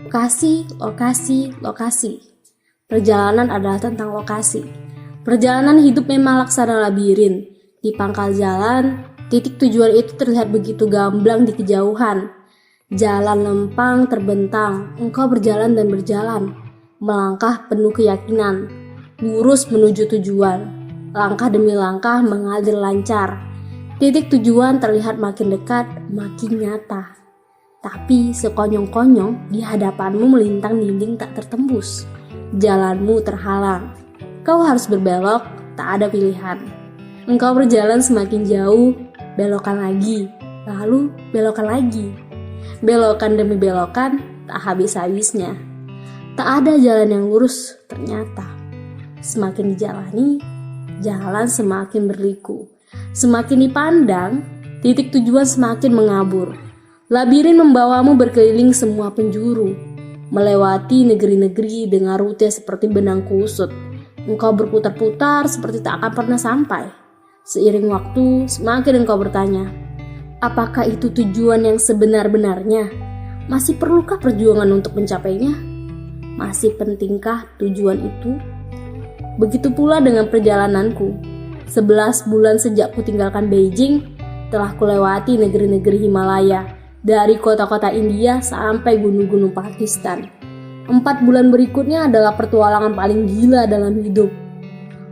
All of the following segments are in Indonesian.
Lokasi, lokasi, lokasi. Perjalanan adalah tentang lokasi. Perjalanan hidup memang laksana labirin. Di pangkal jalan, titik tujuan itu terlihat begitu gamblang di kejauhan. Jalan lempang terbentang, engkau berjalan dan berjalan. Melangkah penuh keyakinan, lurus menuju tujuan. Langkah demi langkah mengalir lancar. Titik tujuan terlihat makin dekat, makin nyata. Tapi sekonyong-konyong di hadapanmu melintang dinding tak tertembus. Jalanmu terhalang. Kau harus berbelok, tak ada pilihan. Engkau berjalan semakin jauh, belokan lagi, lalu belokan lagi. Belokan demi belokan, tak habis-habisnya. Tak ada jalan yang lurus ternyata. Semakin dijalani, jalan semakin berliku. Semakin dipandang, titik tujuan semakin mengabur. Labirin membawamu berkeliling semua penjuru, melewati negeri-negeri dengan rute seperti benang kusut. Engkau berputar-putar seperti tak akan pernah sampai. Seiring waktu, semakin engkau bertanya, apakah itu tujuan yang sebenar-benarnya? Masih perlukah perjuangan untuk mencapainya? Masih pentingkah tujuan itu? Begitu pula dengan perjalananku. 11 bulan sejak kutinggalkan Beijing, telah kulewati negeri-negeri Himalaya. Dari kota-kota India sampai gunung-gunung Pakistan. 4 bulan berikutnya adalah petualangan paling gila dalam hidup.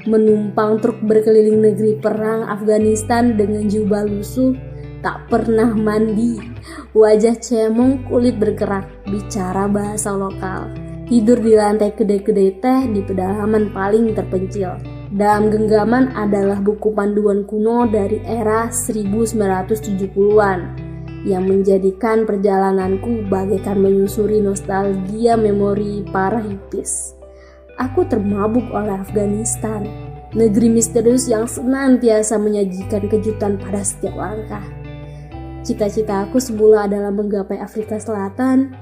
Menumpang truk berkeliling negeri perang Afghanistan dengan jubah lusuh, tak pernah mandi, wajah cemong, kulit berkerak, bicara bahasa lokal. Tidur di lantai kedai-kedai teh di pedalaman paling terpencil. Dalam genggaman adalah buku panduan kuno dari era 1970-an. Yang menjadikan perjalananku bagaikan menyusuri nostalgia memori para hippies. Aku termabuk oleh Afghanistan, negeri misterius yang senantiasa menyajikan kejutan pada setiap langkah. Cita-cita aku semula adalah menggapai Afrika Selatan,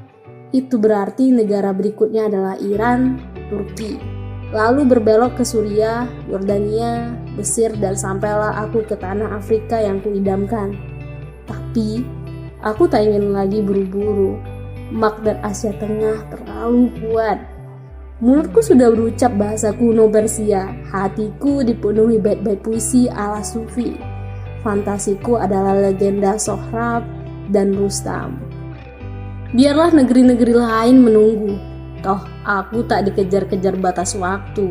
itu berarti negara berikutnya adalah Iran, Turki. Lalu berbelok ke Suriah, Yordania, Mesir, dan sampailah aku ke tanah Afrika yang kuidamkan. Tapi aku tak ingin lagi buru-buru. Magnet Asia Tengah terlalu kuat. Mulutku sudah berucap bahasa kuno Persia. Hatiku dipenuhi bait-bait puisi ala Sufi. Fantasiku adalah legenda Sohrab dan Rustam. Biarlah negeri-negeri lain menunggu. Toh aku tak dikejar-kejar batas waktu.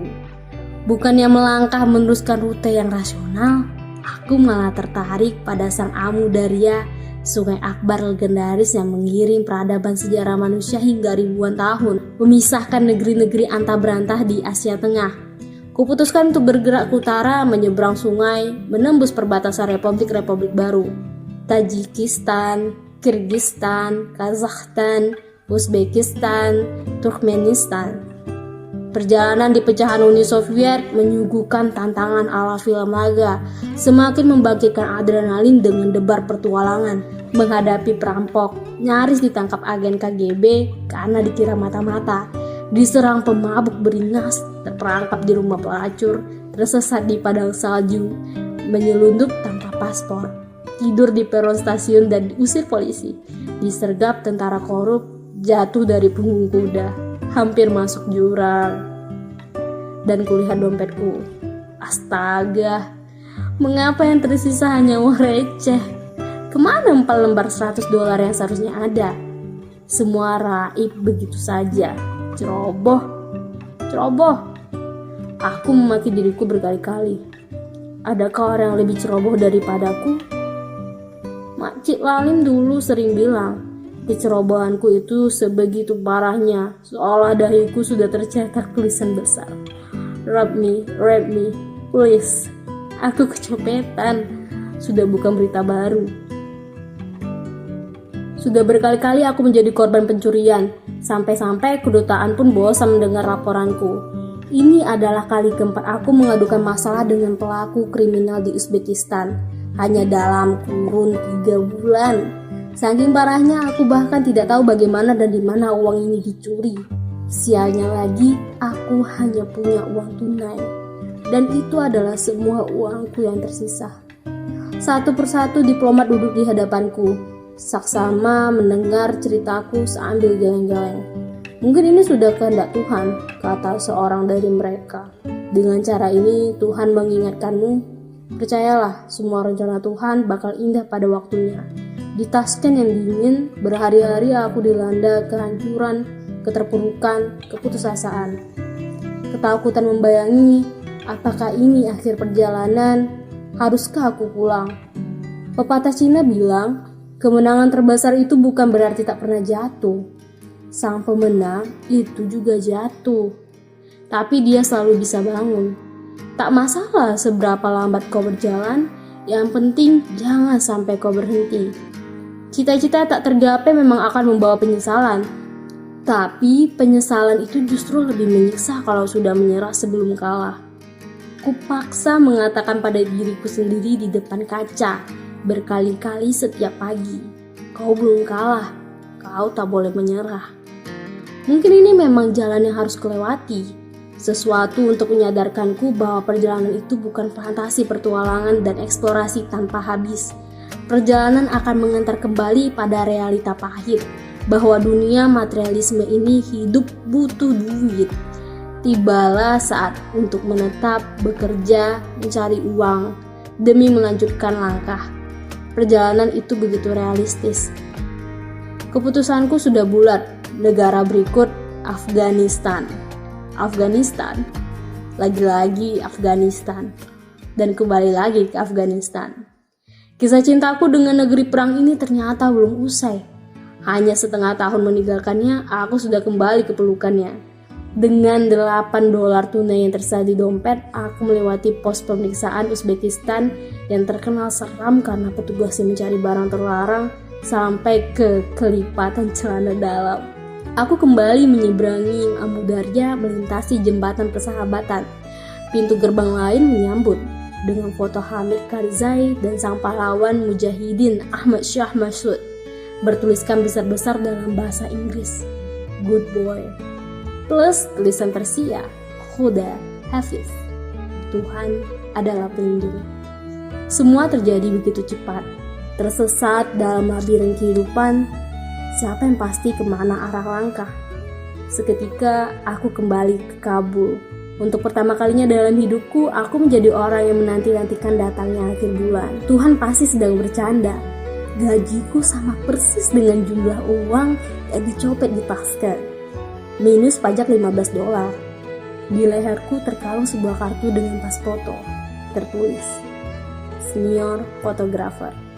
Bukannya melangkah meneruskan rute yang rasional, aku malah tertarik pada sang Amudarya, Sungai Akbar legendaris yang mengiring peradaban sejarah manusia hingga ribuan tahun, memisahkan negeri-negeri antah berantah di Asia Tengah. Kuputuskan untuk bergerak ke utara, menyeberang sungai, menembus perbatasan republik-republik baru. Tajikistan, Kirgistan, Kazakhstan, Uzbekistan, Turkmenistan. Perjalanan di pecahan Uni Soviet menyuguhkan tantangan ala film laga, semakin membangkitkan adrenalin dengan debar pertualangan, menghadapi perampok, nyaris ditangkap agen KGB karena dikira mata-mata, diserang pemabuk beringas, terperangkap di rumah pelacur, tersesat di padang salju, menyelundup tanpa paspor, tidur di peron stasiun dan diusir polisi, disergap tentara korup, jatuh dari punggung kuda, hampir masuk jurang. Dan kulihat dompetku. Astaga, mengapa yang tersisa hanya uang receh? Kemana 4 lembar $100 yang seharusnya ada? Semua raib begitu saja. Ceroboh. Aku memaki diriku berkali-kali. Adakah orang yang lebih ceroboh daripadaku? Makcik Lalim dulu sering bilang, kecerobohanku itu sebegitu parahnya, seolah dahiku sudah tercetak tulisan besar. Rape me, please. Aku kecopetan. Sudah bukan berita baru. Sudah berkali-kali aku menjadi korban pencurian. Sampai-sampai kedutaan pun bosan mendengar laporanku. Ini adalah kali keempat aku mengadukan masalah dengan pelaku kriminal di Uzbekistan. Hanya dalam kurun 3 bulan. Saking parahnya aku bahkan tidak tahu bagaimana dan di mana uang ini dicuri. Sialnya lagi, aku hanya punya uang tunai. Dan itu adalah semua uangku yang tersisa. Satu persatu diplomat duduk di hadapanku. Saksama mendengar ceritaku sambil geleng-geleng. Mungkin ini sudah kehendak Tuhan, kata seorang dari mereka. Dengan cara ini Tuhan mengingatkanmu, percayalah semua rencana Tuhan bakal indah pada waktunya. Di Tashkent yang dingin, berhari-hari aku dilanda kehancuran, keterpurukan, keputusasaan. Ketakutan membayangi, apakah ini akhir perjalanan? Haruskah aku pulang? Pepatah Cina bilang, kemenangan terbesar itu bukan berarti tak pernah jatuh. Sang pemenang itu juga jatuh, tapi dia selalu bisa bangun. Tak masalah seberapa lambat kau berjalan, yang penting jangan sampai kau berhenti. Cita-cita tak tergapai memang akan membawa penyesalan, tapi penyesalan itu justru lebih menyiksa kalau sudah menyerah sebelum kalah. Kupaksa mengatakan pada diriku sendiri di depan kaca, berkali-kali setiap pagi, kau belum kalah, kau tak boleh menyerah. Mungkin ini memang jalan yang harus kelewati, sesuatu untuk menyadarkanku bahwa perjalanan itu bukan fantasi pertualangan dan eksplorasi tanpa habis. Perjalanan akan mengantar kembali pada realita pahit, bahwa dunia materialisme ini hidup butuh duit. Tibalah saat untuk menetap, bekerja, mencari uang, demi melanjutkan langkah. Perjalanan itu begitu realistis. Keputusanku sudah bulat, negara berikut Afghanistan. Afghanistan, lagi-lagi Afghanistan, dan kembali lagi ke Afghanistan. Kisah cintaku dengan negeri perang ini ternyata belum usai. Hanya setengah tahun meninggalkannya, aku sudah kembali ke pelukannya. Dengan $8 tunai yang tersisa di dompet, aku melewati pos pemeriksaan Uzbekistan yang terkenal seram karena petugasnya mencari barang terlarang sampai ke kelipatan celana dalam. Aku kembali menyeberangi Amudarya melintasi jembatan persahabatan. Pintu gerbang lain menyambut dengan foto Hamid Karzai dan sang pahlawan Mujahidin Ahmad Shah Masud bertuliskan besar-besar dalam bahasa Inggris, "Good boy." Plus tulisan Persia, "Khuda Hafiz." Tuhan adalah pelindung. Semua terjadi begitu cepat. Tersesat dalam labirin kehidupan, siapa yang pasti kemana arah langkah? Seketika aku kembali ke Kabul. Untuk pertama kalinya dalam hidupku, aku menjadi orang yang menanti-nantikan datangnya akhir bulan. Tuhan pasti sedang bercanda. Gajiku sama persis dengan jumlah uang yang dicopet di Tashkent, minus pajak $15. Di leherku terkalung sebuah kartu dengan pas foto, tertulis, "Senior Fotografer."